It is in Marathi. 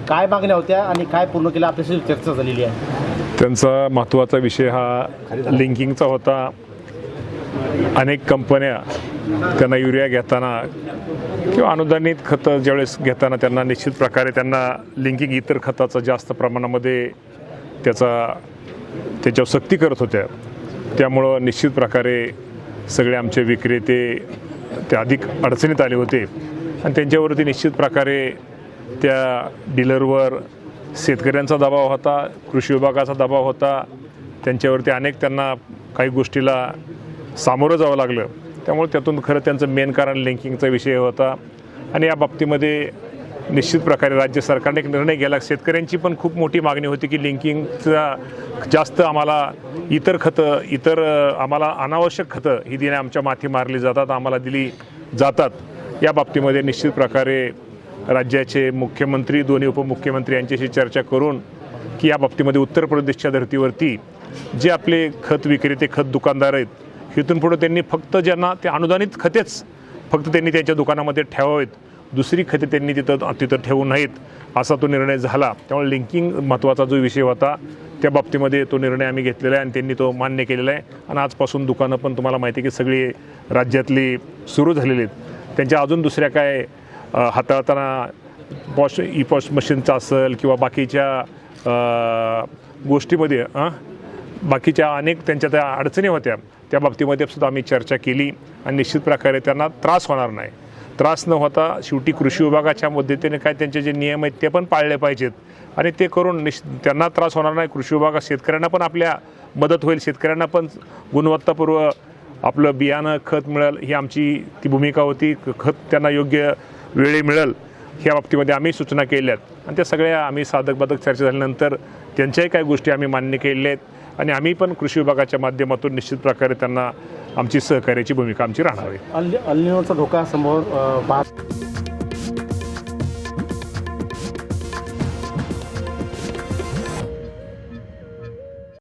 काय मागण्या होत्या आणि काय पूर्ण केलं आपल्याशी चर्चा झालेली आहे? त्यांचा महत्त्वाचा विषय हा लिंकिंगचा होता. अनेक कंपन्या त्यांना युरिया घेताना किंवा अनुदानित खतं ज्यावेळेस घेताना त्यांना निश्चित प्रकारे त्यांना लिंकिंग इतर खताचं जास्त प्रमाणामध्ये त्याच्यावर सक्ती करत होत्या. त्यामुळं निश्चित प्रकारे सगळे आमचे विक्रेते ते अधिक अडचणीत आले होते आणि त्यांच्यावरती निश्चित प्रकारे त्या डीलरवर शेतकऱ्यांचा दबाव होता, कृषी विभागाचा दबाव होता. त्यांच्यावरती त्यांना काही गोष्टीला सामोरं जावं लागलं. त्यामुळे त्यातून खरं त्यांचं मेन कारण लिंकिंगचा विषय होता आणि या बाबतीमध्ये निश्चित प्रकारे राज्य सरकारने एक निर्णय घेतला. शेतकऱ्यांची पण खूप मोठी मागणी होती की लिंकिंगचा जास्त आम्हाला आम्हाला अनावश्यक खतं ही दिने आमच्या माथी मारली जातात, आम्हाला दिली जातात. या बाबतीमध्ये निश्चित प्रकारे राज्याचे मुख्यमंत्री, दोन्ही उपमुख्यमंत्री यांच्याशी चर्चा करून की या बाबतीमध्ये उत्तर प्रदेशच्या धर्तीवरती जे आपले खत विक्रेते, खत दुकानदार आहेत, इथून पुढे त्यांनी फक्त ज्यांना ते अनुदानित खतेच फक्त त्यांनी त्यांच्या दुकानामध्ये ठेवावेत, दुसरी खते त्यांनी तिथं ठेवू नयेत, असा तो निर्णय झाला. त्यामुळे लिंकिंग महत्त्वाचा जो विषय होता त्या बाबतीमध्ये तो निर्णय आम्ही घेतलेला आहे आणि त्यांनी तो मान्य केलेला आहे. आणि आजपासून दुकानं पण तुम्हाला माहिती आहे की सगळी राज्यातली सुरू झालेली आहेत. त्यांच्या अजून दुसऱ्या काय हाताळताना पॉश मशीनचं असेल किंवा बाकीच्या गोष्टीमध्ये बाकीच्या अनेक त्यांच्या त्या अडचणी होत्या, त्या बाबतीमध्ये सुद्धा आम्ही चर्चा केली आणि निश्चित प्रकारे त्यांना त्रास होणार नाही. त्रास न होता शेवटी कृषी विभागाच्या मदतीने काय त्यांचे जे नियम आहेत ते पण पाळले पाहिजेत आणि ते करून त्यांना त्रास होणार नाही. कृषी विभागात शेतकऱ्यांना पण आपल्या मदत होईल, शेतकऱ्यांना पण गुणवत्तापूर्व आपलं बियाणं, खत मिळेल, ही आमची ती भूमिका होती. खत त्यांना योग्य वेळी मिळेल ह्या बाबतीमध्ये आम्ही सूचना केल्यात आणि त्या सगळ्या आम्ही साधक चर्चा झाल्यानंतर त्यांच्याही काही गोष्टी आम्ही मान्य केलेल्या आहेत आणि आम्ही पण कृषी विभागाच्या माध्यमातून निश्चित प्रकारे त्यांना आमची सहकार्याची भूमिका आमची राहणार आहे. अल निनोचा धोका समोर